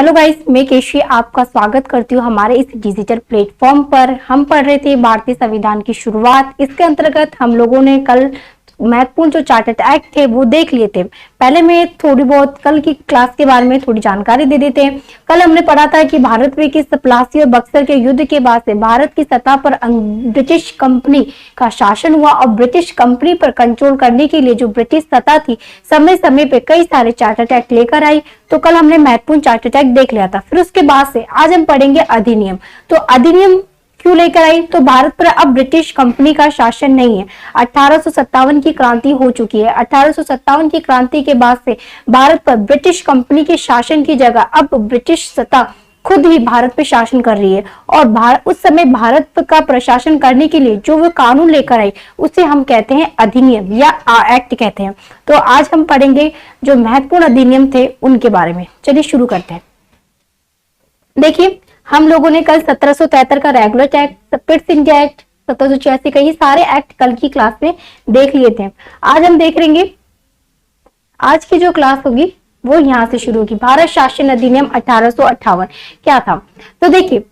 Hello guys, मैं केशी आपका स्वागत करती हूँ हमारे इस डिजिटल प्लेटफॉर्म पर। हम पढ़ रहे थे भारतीय संविधान की शुरुआत। इसके अंतर्गत हम लोगों ने कल महत्वपूर्ण जो चार्टर्ड एक्ट थे वो देख लिए थे। पहले मैं थोड़ी बहुत कल की क्लास के बारे में थोड़ी जानकारी दे देते हैं। कल हमने पढ़ा था कि भारत में किस प्लासी और बक्सर के युद्ध के बाद से भारत की सतह पर ब्रिटिश कंपनी का शासन हुआ और ब्रिटिश कंपनी पर कंट्रोल करने के लिए जो ब्रिटिश सत्ता थी समय समय पे कई सारे चार्टर्ड एक्ट लेकर आई। तो कल हमने महत्वपूर्ण चार्टर्ड एक्ट देख लिया था। फिर उसके बाद से आज हम पढ़ेंगे अधिनियम। तो अधिनियम क्यों लेकर आई? तो भारत पर अब ब्रिटिश कंपनी का शासन नहीं है। 1857 की क्रांति हो चुकी है। 1857 की क्रांति के बाद से भारत पर ब्रिटिश कंपनी के शासन की जगह अब ब्रिटिश सत्ता खुद ही भारत पे शासन कर रही है। और उस समय भारत का प्रशासन करने के लिए जो वो कानून लेकर आई उसे हम कहते हैं अधिनियम या एक्ट कहते हैं। तो आज हम पढ़ेंगे जो महत्वपूर्ण अधिनियम थे उनके बारे में। चलिए शुरू करते हैं। देखिए, हम लोगों ने कल 1773 का regular act, Pitt's India act, 1786 का ये सारे एक्ट कल की क्लास में देख लिए थे। आज हम देख लेंगे, आज की जो क्लास होगी वो यहां से शुरू होगी। भारत शासन अधिनियम 1858 क्या था? तो देखिए,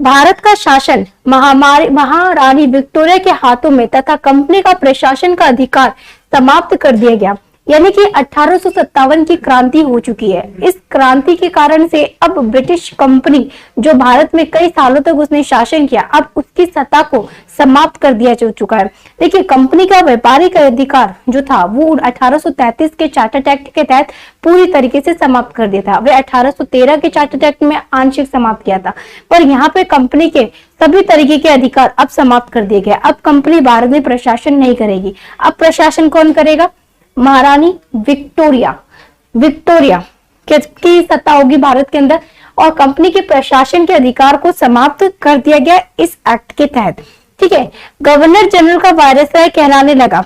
भारत का शासन महारानी विक्टोरिया के हाथों में तथा कंपनी का प्रशासन का अधिकार समाप्त कर दिया गया। यानी कि 1857 की क्रांति हो चुकी है। इस क्रांति के कारण से अब ब्रिटिश कंपनी जो भारत में कई सालों तक उसने शासन किया, अब उसकी सत्ता को समाप्त कर दिया जा चुका है। देखिए, कंपनी का व्यापारिक अधिकार जो था वो 1833 के चार्टर्ड एक्ट के तहत पूरी तरीके से समाप्त कर दिया था। वे 1813 के चार्टर्ड एक्ट में आंशिक समाप्त किया था, पर यहाँ पे कंपनी के सभी तरीके के अधिकार अब समाप्त कर दिए गए। अब कंपनी भारत में प्रशासन नहीं करेगी। अब प्रशासन कौन करेगा? महारानी विक्टोरिया की सत्ता होगी भारत के अंदर। और कंपनी के प्रशासन के अधिकार को समाप्त कर दिया गया इस एक्ट के तहत। ठीक है, गवर्नर जनरल का वायसराय कहलाने लगा।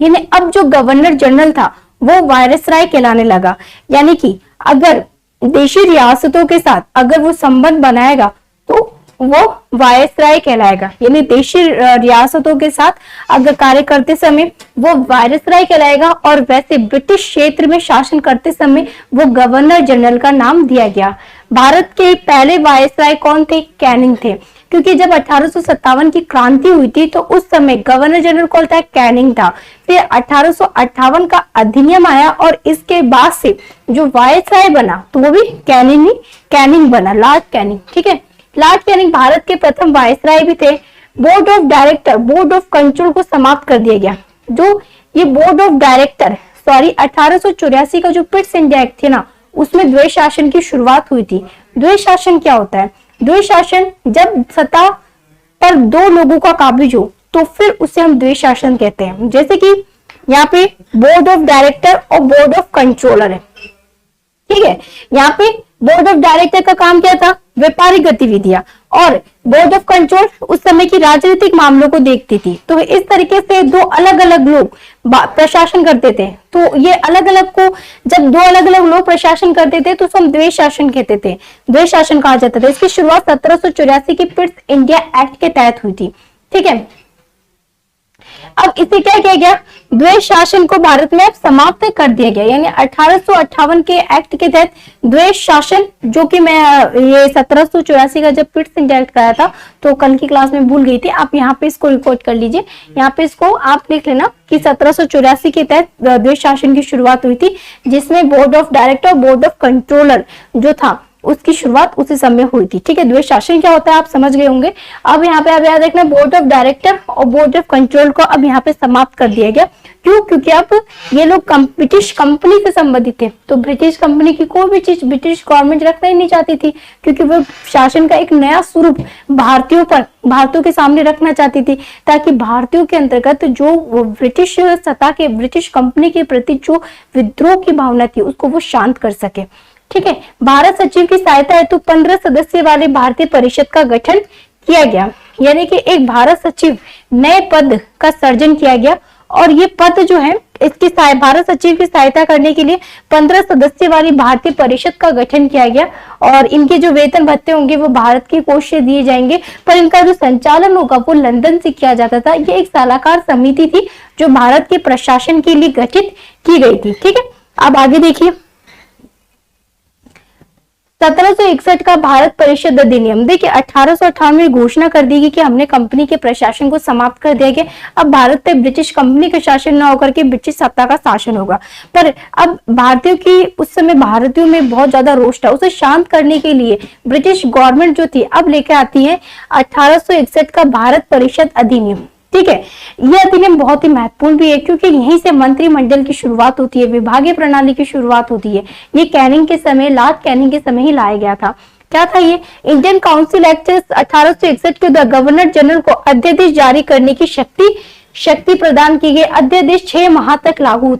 यानी अब जो गवर्नर जनरल था वो वायसराय कहलाने लगा। यानी कि अगर देशी रियासतों के साथ अगर वो संबंध बनाएगा तो वो वायसराय कहलाएगा। यानी देशी रियासतों के साथ अगर कार्य करते समय वो वायसराय कहलाएगा। और वैसे ब्रिटिश क्षेत्र में शासन करते समय वो गवर्नर जनरल का नाम दिया गया। भारत के पहले वायसराय कौन थे? कैनिंग थे। क्योंकि जब 1857 की क्रांति हुई थी तो उस समय गवर्नर जनरल कौन था? कैनिंग था। फिर 1858 का अधिनियम आया और इसके बाद से जो वायसराय बना तो वो भी कैनिंग बना, लॉर्ड कैनिंग। ठीक है, लॉर्ड कैनिंग भारत के प्रथम वायसराय भी थे। Board of director, board of control को समाप्त कर दिया गया। जो ये बोर्ड ऑफ डायरेक्टर 1884 का जो पिट्स इंडिया एक्ट थे ना, उसमें द्वैध शासन की शुरुआत हुई थी। द्वैध शासन क्या होता है? द्वैध शासन जब सत्ता पर दो लोगों का काबिज हो तो फिर उसे हम द्वैध शासन कहते हैं। जैसे कि यहाँ पे बोर्ड ऑफ डायरेक्टर और बोर्ड ऑफ कंट्रोलर है। ठीक है, यहाँ पे बोर्ड ऑफ डायरेक्टर का काम क्या था? व्यापारिक गतिविधियां। और बोर्ड ऑफ कंट्रोल उस समय की राजनीतिक मामलों को देखती थी। तो इस तरीके से दो अलग अलग लोग प्रशासन करते थे। तो ये अलग अलग को जब दो अलग अलग लोग प्रशासन करते थे तो हम द्वैध शासन कहते थे, द्वैध शासन कहा जाता था। इसकी शुरुआत 1784 की पिट्स इंडिया एक्ट के तहत हुई थी। ठीक है, अब इसे क्या किया गया? द्वैध शासन को भारत में अब समाप्त कर दिया गया। यानी 1858 के एक्ट के तहत द्वैध शासन, जो कि मैं ये 1784 का जब पिट्स इंडिया एक्ट कराया था तो कल की क्लास में भूल गई थी, आप यहाँ पे इसको रिकॉर्ड कर लीजिए। यहाँ पे इसको आप लिख लेना कि 1784 के तहत द्वैध शासन की शुरुआत हुई थी, जिसमें board of director, board of controller जो था उसकी शुरुआत उसी समय हुई थी। ठीक है, द्वैध शासन क्या होता है आप समझ गए होंगे। अब यहाँ पे आप याद रखना, बोर्ड ऑफ डायरेक्टर और बोर्ड ऑफ कंट्रोल को अब यहाँ पे समाप्त कर दिया गया। क्यों? क्योंकि अब ये लोग ब्रिटिश कंपनी से संबंधित थे। तो ब्रिटिश कंपनी की कोई भी चीज ब्रिटिश गवर्नमेंट रखना ही नहीं चाहती थी, क्योंकि वो शासन का एक नया स्वरूप भारतीयों के सामने रखना चाहती थी, ताकि भारतीयों के अंतर्गत जो ब्रिटिश सत्ता के, ब्रिटिश कंपनी के प्रति जो विद्रोह की भावना थी उसको वो शांत कर सके। ठीक है, भारत सचिव की सहायता हेतु 15 सदस्य वाले भारतीय परिषद का गठन किया गया। यानी कि एक भारत सचिव नए पद का सृजन किया गया। और ये पद जो है इसकी भारत सचिव की सहायता करने के लिए 15 सदस्य वाली भारतीय परिषद का गठन किया गया। और इनके जो वेतन भत्ते होंगे वो भारत के कोष से दिए जाएंगे, पर इनका जो संचालन होगा वो लंदन से किया जाता था। ये एक सलाहकार समिति थी जो भारत के प्रशासन के लिए गठित की गई थी। ठीक है, अब आगे देखिए, 1761 का भारत परिषद अधिनियम, देखिए 1858 में घोषणा कर दी गई कि हमने कंपनी के प्रशासन को समाप्त कर दिया गया। अब भारत पे ब्रिटिश कंपनी का शासन न होकर के ब्रिटिश सत्ता का शासन होगा। पर अब भारतीयों की, उस समय भारतीयों में बहुत ज्यादा रोष था, उसे शांत करने के लिए ब्रिटिश गवर्नमेंट जो थी अब लेकर आती है 1861 का भारत परिषद अधिनियम। ठीक है, यह अधिनियम बहुत ही महत्वपूर्ण भी है क्योंकि यहीं से मंत्रिमंडल की शुरुआत होती है, विभागीय प्रणाली की शुरुआत होती है। ये कैनिंग के समय, लॉर्ड कैनिंग के समय ही लाया गया था। क्या था ये? इंडियन काउंसिल एक्ट 1861 के द्वारा गवर्नर जनरल को अध्यादेश जारी करने की शक्ति प्रदान की गई। अध्यादेश 6 माह तक लागू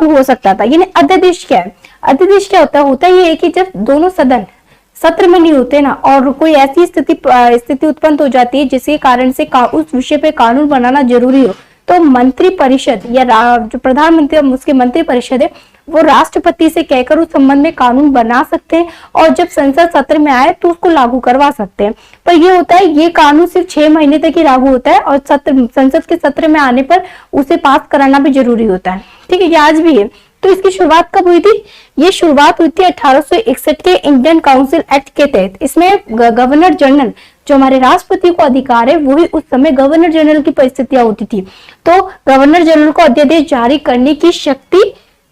हो सकता था। यानी अध्यादेश क्या है? अध्यादेश क्या होता है ये कि जब दोनों सदन सत्र में नहीं होते ना, और कोई ऐसी स्थिति उत्पन्न हो जाती है जिसके कारण से उस विषय पे कानून बनाना जरूरी हो, तो मंत्री परिषद या जो प्रधानमंत्री उसके मंत्री परिषद है वो राष्ट्रपति से कहकर उस संबंध में कानून बना सकते हैं, और जब संसद सत्र में आए तो उसको लागू करवा सकते हैं। पर ये होता है, ये कानून सिर्फ 6 महीने तक ही लागू होता है, और संसद के सत्र में आने पर उसे पास कराना भी जरूरी होता है। ठीक है, ये आज भी है। तो इसकी शुरुआत कब हुई थी? ये शुरुआत हुई थी 1861 के इंडियन काउंसिल एक्ट के तहत। इसमें गवर्नर जनरल, जो हमारे राष्ट्रपति को अधिकार है, वो भी उस समय गवर्नर जनरल की परिस्थितियां होती थी, तो गवर्नर जनरल को अध्यादेश जारी करने की शक्ति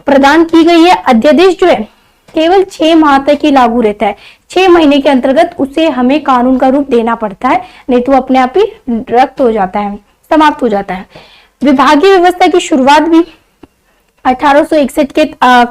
प्रदान की गई है। अध्यादेश जो है केवल 6 माह तक ही लागू रहता है। 6 महीने के अंतर्गत उसे हमें कानून का रूप देना पड़ता है, नहीं तो अपने आप ही रद्द हो जाता है, समाप्त हो जाता है। विभागीय व्यवस्था की शुरुआत भी 1861 के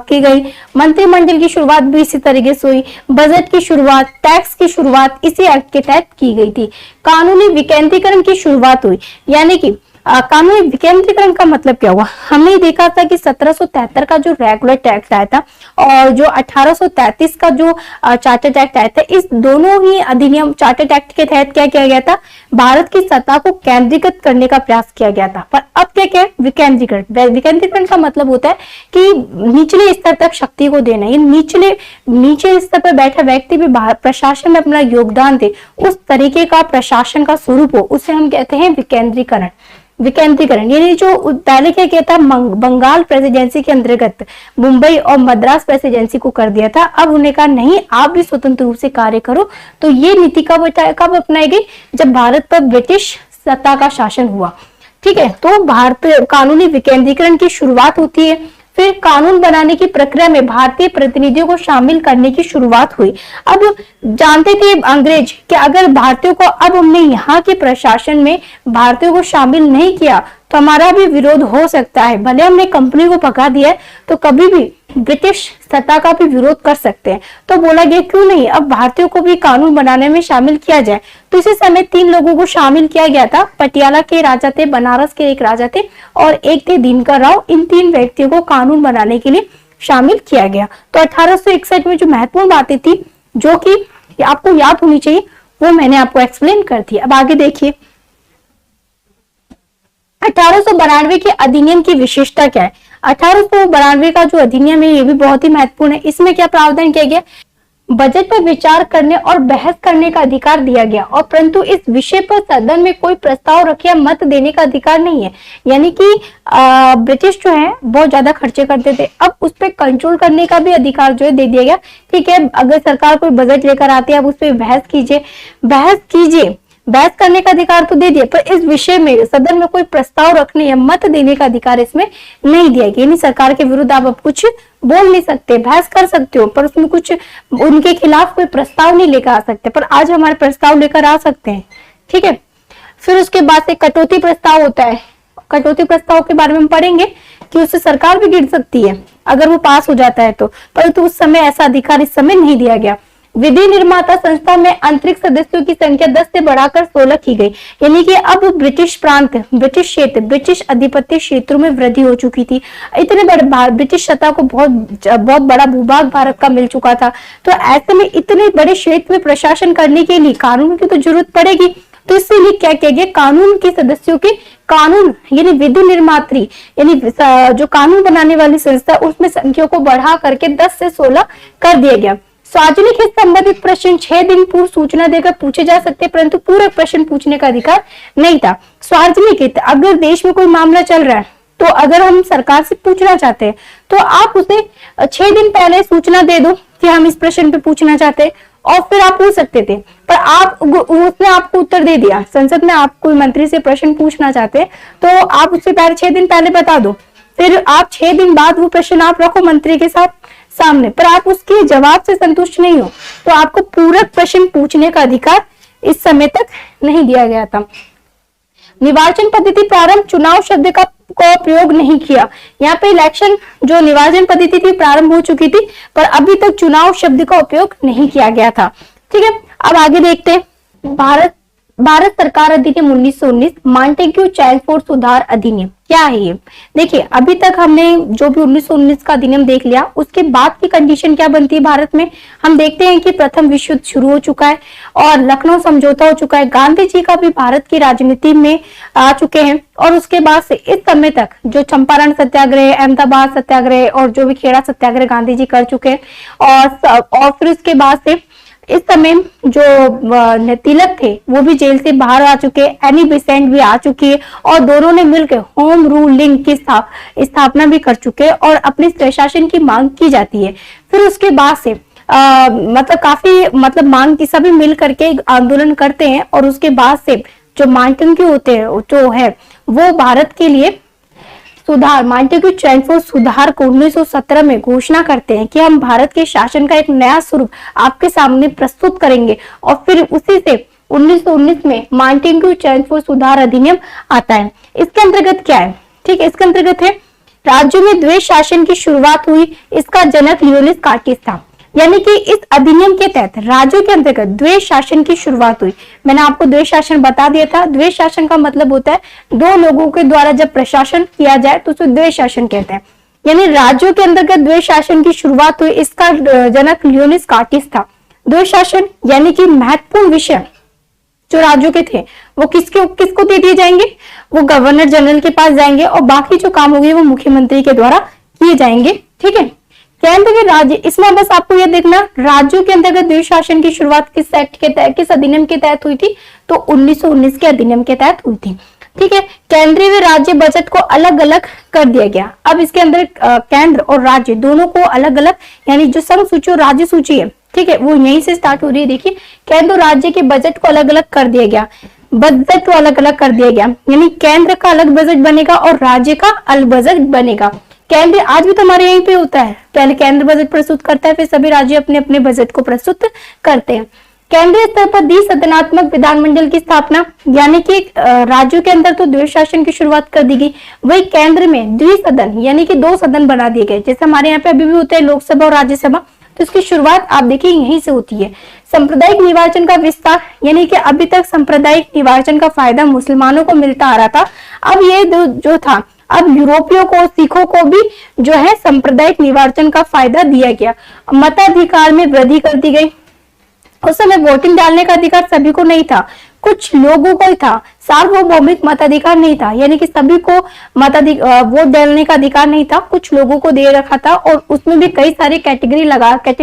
की गई। मंत्रिमंडल की शुरुआत भी इसी तरीके से हुई। बजट की शुरुआत, टैक्स की शुरुआत इसी एक्ट के तहत की गई थी। कानूनी विकेंद्रीकरण की शुरुआत हुई, यानी कि कानूनी विकेंद्रीकरण का मतलब क्या हुआ? हमने देखा था कि 1773 का जो रेगुलर टैक्स आया था और जो 1833 का जो चार्टर्ड एक्ट आया था, इस दोनों ही अधिनियम चार्टर्ड एक्ट के तहत क्या किया गया था? भारत की सत्ता को केंद्रीकृत करने का प्रयास किया गया था। पर अब क्या है? विकेंद्रीकरण। विकेंद्रीकरण का मतलब होता है कि निचले स्तर तक शक्ति को देना। ये नीचे स्तर पर बैठा व्यक्ति भी प्रशासन में अपना योगदान दे, उस तरीके का प्रशासन का स्वरूप हो, उसे हम कहते हैं विकेंद्रीकरण। यानी जो पहले क्या किया था, बंगाल प्रेसिडेंसी के अंतर्गत मुंबई और मद्रास प्रेसिडेंसी को कर दिया था। अब उन्हें कहा नहीं, आप भी स्वतंत्र रूप से कार्य करो। तो ये नीति कब अपनाई गई? जब भारत पर ब्रिटिश सत्ता का शासन हुआ। ठीक है, तो भारत कानूनी विकेंद्रीकरण की शुरुआत होती है। फिर कानून बनाने की प्रक्रिया में भारतीय प्रतिनिधियों को शामिल करने की शुरुआत हुई। अब जानते थे अंग्रेज कि अगर भारतीयों को, अब हमने यहाँ के प्रशासन में भारतीयों को शामिल नहीं किया तो हमारा भी विरोध हो सकता है। भले हमने कंपनी को भगा दिया है, तो कभी भी ब्रिटिश सत्ता का भी विरोध कर सकते हैं। तो बोला गया क्यों नहीं, अब भारतीयों को भी कानून बनाने में शामिल किया जाए। तो इसी समय 3 लोगों को शामिल किया गया था। पटियाला के राजा थे, बनारस के एक राजा थे, और एक थे दिनकर राव। इन 3 व्यक्तियों को कानून बनाने के लिए शामिल किया गया। तो 1861 में जो महत्वपूर्ण बातें थी, जो कि आपको याद होनी चाहिए, वो मैंने आपको एक्सप्लेन कर दी। अब आगे देखिए, 1892 के अधिनियम की विशेषता क्या है? 1892 का जो अधिनियम है ये भी बहुत ही महत्वपूर्ण है। इसमें क्या प्रावधान किया गया? बजट पर विचार करने और बहस करने का अधिकार दिया गया, और परंतु इस विषय पर सदन में कोई प्रस्ताव रखे या मत देने का अधिकार नहीं है। यानी कि ब्रिटिश जो है बहुत ज्यादा खर्चे करते थे, अब उस पर कंट्रोल करने का भी अधिकार जो है दे दिया गया। ठीक है, अगर सरकार कोई बजट लेकर आती है, अब उस पर बहस कीजिए। बहस करने का अधिकार तो दे दिया, पर इस विषय में सदन में कोई प्रस्ताव रखने या मत देने का अधिकार इसमें नहीं दिया गया। यानी सरकार के विरुद्ध आप अब कुछ बोल नहीं सकते, बहस कर सकते हो, पर उसमें कुछ उनके खिलाफ कोई प्रस्ताव नहीं लेकर आ सकते। पर आज हमारे प्रस्ताव लेकर आ सकते हैं। ठीक है, फिर उसके बाद से कटौती प्रस्ताव होता है। कटौती प्रस्ताव के बारे में हम पढ़ेंगे कि उससे सरकार भी गिर सकती है अगर वो पास हो जाता है तो, परंतु उस समय ऐसा अधिकार इस समय नहीं दिया गया। विधि निर्माता संस्था में आंतरिक सदस्यों की संख्या 10 से बढ़ाकर 16 की गई। यानी कि अब ब्रिटिश प्रांत, ब्रिटिश क्षेत्र, ब्रिटिश अधिपत्य क्षेत्रों में वृद्धि हो चुकी थी। इतने बड़े ब्रिटिश सत्ता को बहुत बड़ा भूभाग भारत का मिल चुका था। तो ऐसे में इतने बड़े क्षेत्र में प्रशासन करने के लिए कानून की तो जरूरत पड़ेगी। तो इसीलिए क्या किया गया, कानून के सदस्यों के कानून यानी विधि निर्मात्री यानी जो कानून बनाने वाली संस्था, उसमें संख्या को बढ़ा करके 10 से 16 कर दिया गया। सार्वजनिक हित संबंधित प्रश्न 6 दिन पूर्व सूचना देकर पूछे जा सकते, परंतु पूरे प्रश्न पूछने का अधिकार नहीं था। सार्वजनिक हित, अगर देश में कोई मामला चल रहा है तो अगर हम सरकार से पूछना चाहते हैं तो आप उसे 6 दिन पहले सूचना दे दो, कि हम इस प्रश्न पे पूछना चाहते हैं, और फिर आप पूछ सकते थे, पर आप उसने आपको उत्तर दे दिया। संसद में आप कोई मंत्री से प्रश्न पूछना चाहते हैं तो आप उससे पहले 6 दिन पहले बता दो, फिर आप 6 दिन बाद वो प्रश्न आप रखो मंत्री के साथ सामने, पर आप उसके जवाब से संतुष्ट नहीं हो तो आपको पूरक प्रश्न पूछने का अधिकार इस समय तक नहीं दिया गया था। निर्वाचन पद्धति प्रारंभ, चुनाव शब्द का प्रयोग नहीं किया। यहाँ पे इलेक्शन जो निर्वाचन पद्धति थी प्रारंभ हो चुकी थी, पर अभी तक चुनाव शब्द का उपयोग नहीं किया गया था। ठीक है, अब आगे देखते हैं। भारत सरकार अधिनियम 1919, मॉन्टेग्यू चैल्मफोर्ड सुधार अधिनियम, क्या है ये? देखिए, अभी तक हमने जो भी 1919 का अधिनियम देख लिया, उसके बाद की कंडीशन क्या बनती है भारत में। हम देखते हैं कि प्रथम विश्व युद्ध शुरू हो चुका है और लखनऊ समझौता हो चुका है, गांधी जी का भी भारत की राजनीति में आ चुके हैं, और उसके बाद से इस समय तक जो चंपारण सत्याग्रह, अहमदाबाद सत्याग्रह और जो भी खेड़ा सत्याग्रह गांधी जी कर चुके हैं, और फिर उसके बाद से इस समय जो तिलक थे वो भी जेल से बाहर आ चुके, एनी बेसेंट भी आ चुकी है, और दोनों ने मिलकर होम रूलिंग की स्थापना भी कर चुके और अपने प्रशासन की मांग की जाती है। फिर उसके बाद से मतलब काफी मांग की सभी मिल करके आंदोलन करते हैं, और उसके बाद से जो मॉन्टेग्यू होते हैं जो है वो भारत के लिए सुधार, मॉन्टेग्यू चैल्मफोर्ड सुधार को 1917 में घोषणा करते हैं कि हम भारत के शासन का एक नया स्वरूप आपके सामने प्रस्तुत करेंगे, और फिर उसी से 1919 में मॉन्टेग्यू चैल्मफोर्ड सुधार अधिनियम आता है। इसके अंतर्गत क्या है? ठीक है, इसके अंतर्गत है राज्यों में द्वैध शासन की शुरुआत हुई। इसका जनक लियोनिस कार्टिस था, यानी कि इस अधिनियम के तहत राज्यों के अंतर्गत द्वैध शासन की शुरुआत हुई। मैंने आपको द्वैध शासन बता दिया था। द्वैध शासन का मतलब होता है दो लोगों के द्वारा जब प्रशासन किया जाए तो उसे द्वैध शासन कहते हैं, यानी राज्यों के अंतर्गत द्वैध शासन की शुरुआत हुई। इसका जनक लियोनिस कार्टिस था। द्वैध शासन यानी कि महत्वपूर्ण विषय जो राज्यों के थे वो किसको दे दिए जाएंगे? वो गवर्नर जनरल के पास जाएंगे, और बाकी जो काम होंगे वो मुख्यमंत्री के द्वारा किए जाएंगे। ठीक है, केंद्र के राज्य, इसमें बस आपको यह देखना राज्यों के अंतर्गत द्वैध शासन की शुरुआत किस एक्ट के तहत, किस अधिनियम के तहत हुई थी? तो 1919 के अधिनियम के तहत हुई थी। ठीक है, केंद्रीय व राज्य बजट को अलग अलग कर दिया गया। अब इसके अंदर केंद्र और राज्य दोनों को अलग अलग, यानी जो संघ सूची और राज्य सूची है, ठीक है, वो यहीं से स्टार्ट हो रही है। देखिए, केंद्र और राज्य के बजट को अलग अलग कर दिया गया, बजट को अलग अलग कर दिया गया, यानी केंद्र का अलग बजट बनेगा और राज्य का अलग बजट बनेगा। केंद्र आज भी तो हमारे यहीं पे होता है, पहले केंद्र बजट प्रस्तुत करता है, फिर सभी राज्य अपने अपने बजट को प्रस्तुत करते हैं। केंद्रीय स्तर पर द्विसदनात्मक विधानमंडल की स्थापना, यानी कि राज्यों के अंदर तो द्वैध शासन की शुरुआत कर दी गई, वही केंद्र में द्विसदन यानी कि 2 सदन बना दिए गए, जैसे हमारे यहाँ पे अभी भी होते हैं लोकसभा और राज्यसभा, तो इसकी शुरुआत आप देखिए यहीं से होती है। सांप्रदायिक निर्वाचन का विस्तार, यानी कि अभी तक सांप्रदायिक निर्वाचन का फायदा मुसलमानों को मिलता आ रहा था, अब ये जो था अब यूरोपियों को, सिखों को भी जो है सांप्रदायिक निर्वाचन का फायदा दिया गया। मताधिकार में वृद्धि कर दी गई। उस समय वोटिंग डालने का अधिकार सभी को नहीं था, कुछ लोगों को ही था। सार्वभौमिक मताधिकार नहीं था, यानी कि सभी को वोट डालने का अधिकार नहीं था, कुछ लोगों को दे रखा था, और उसमें भी कई सारी कैटेगरी लगा रखे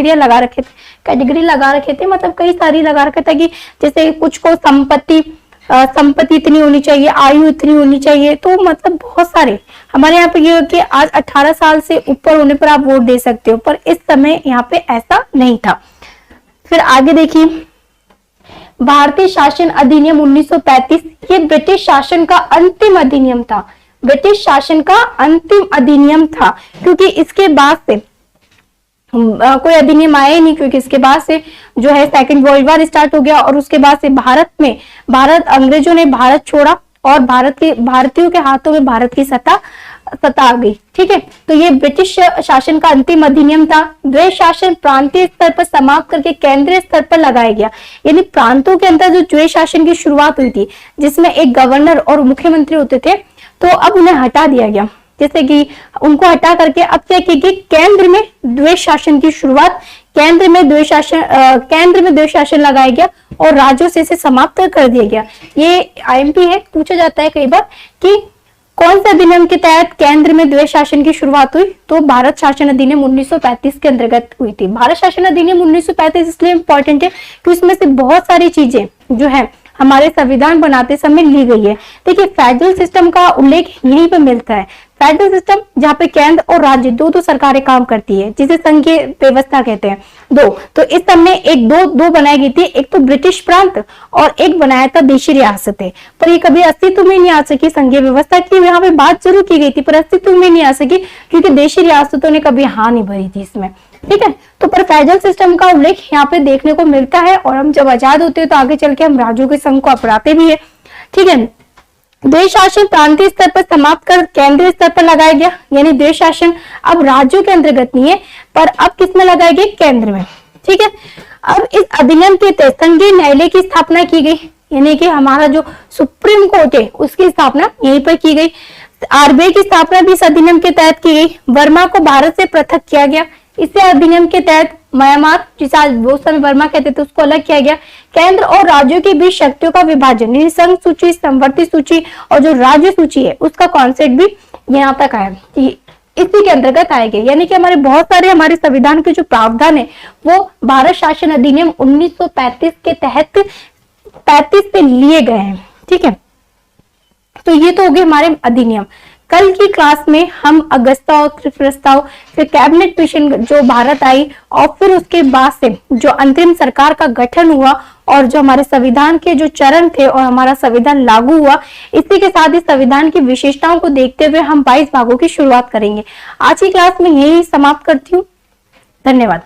थे, मतलब कई सारी लगा रखा था कि जैसे कुछ को संपत्ति इतनी होनी चाहिए, आयु इतनी होनी चाहिए, तो मतलब बहुत सारे। हमारे यहाँ पे ये कि आज 18 साल से ऊपर होने पर आप वोट दे सकते हो, पर इस समय यहाँ पे ऐसा नहीं था। फिर आगे देखिए, भारतीय शासन अधिनियम 1935, ये ब्रिटिश शासन का अंतिम अधिनियम था। ब्रिटिश शासन का अंतिम अधिनियम था, क्योंकि इसके बाद से कोई अधिनियम आया ही नहीं, क्योंकि इसके बाद से जो है सेकंड वर्ल्ड वॉर स्टार्ट हो गया, और उसके बाद से भारत अंग्रेजों ने भारत छोड़ा, और भारतीयों के हाथों में भारत की सत्ता आ गई। ठीक है, तो ये ब्रिटिश शासन का अंतिम अधिनियम था। द्वैध शासन प्रांतीय स्तर पर समाप्त करके केंद्रीय स्तर पर लगाया गया, यानी प्रांतों के अंदर जो द्वैध शासन की शुरुआत हुई थी, जिसमें एक गवर्नर और मुख्यमंत्री होते थे, तो अब उन्हें हटा दिया गया। जैसे कि उनको हटा करके अब क्या की गई, केंद्र में द्वैध शासन की शुरुआत, केंद्र में द्वैध शासन लगाया गया, और राज्यों से इसे समाप्त कर दिया गया। ये आईएमपी है, पूछा जाता है कई बार कि कौन से अधिनियम के तहत केंद्र में द्वैध शासन की शुरुआत हुई? तो भारत शासन अधिनियम 1935 के अंतर्गत हुई थी। भारत शासन अधिनियम 1935 इसलिए इंपॉर्टेंट है कि उसमें से बहुत सारी चीजें जो है हमारे संविधान बनाते समय ली गई है। देखिए, फेडरल सिस्टम का उल्लेख यहीं पर मिलता है। फेडरल सिस्टम जहाँ पे केंद्र और राज्य दो सरकारें काम करती है, जिसे संघीय व्यवस्था कहते हैं। दो, तो इस समय एक दो बनाई गई थी, एक तो ब्रिटिश प्रांत और एक बनाया था देशी रियासतें। पर ये कभी अस्तित्व में नहीं आ सकी संघीय व्यवस्था की, यहाँ पे बात जरूर की गई थी पर अस्तित्व में नहीं आ सकी क्योंकि देशी रियासतों ने कभी हाँ नहीं भरी थी इसमें। ठीक है, तो पर फेडरल सिस्टम का उल्लेख यहाँ पे देखने को मिलता है और हम जब आजाद होते हैं तो आगे चल के हम राज्यों के संघ को अपनाते भी है। ठीक है, देश शासन प्रांतीय स्तर पर समाप्त कर केंद्रीय स्तर पर लगाया गया, यानी देश शासन अब राज्यों के अंतर्गत नहीं है पर अब किस में लगाया गया, केंद्र में। ठीक है, अब इस अधिनियम के तहत संघीय न्यायालय की स्थापना की गई, यानी कि हमारा जो सुप्रीम कोर्ट है उसकी स्थापना यहीं पर की गई। आरबीआई की स्थापना भी इस अधिनियम के तहत की गई। वर्मा को भारत से पृथक किया गया, इसे अधिनियम के तहत म्यांमार, जिसे आज वो समय वर्मा कहते थे, उसको अलग किया गया। केंद्र और राज्यों के बीच शक्तियों का विभाजन, यानी संघ सूची, संवर्ती सूची और जो राज्य सूची है उसका कॉन्सेप्ट भी यहाँ तक आया, इसी के अंतर्गत आएंगे। यानी कि हमारे बहुत सारे हमारे संविधान के जो प्रावधान है वो भारत शासन अधिनियम 1935 के तहत 35 पे लिए गए हैं। ठीक है, तो ये तो हो गए हमारे अधिनियम। कल की क्लास में हम अगस्ता और प्रस्ताव, फिर कैबिनेट मिशन जो भारत आई और फिर उसके बाद से जो अंतरिम सरकार का गठन हुआ और जो हमारे संविधान के जो चरण थे और हमारा संविधान लागू हुआ, इसी के साथ ही संविधान की विशेषताओं को देखते हुए हम 22 भागों की शुरुआत करेंगे। आज की क्लास में यही समाप्त करती हूँ। धन्यवाद।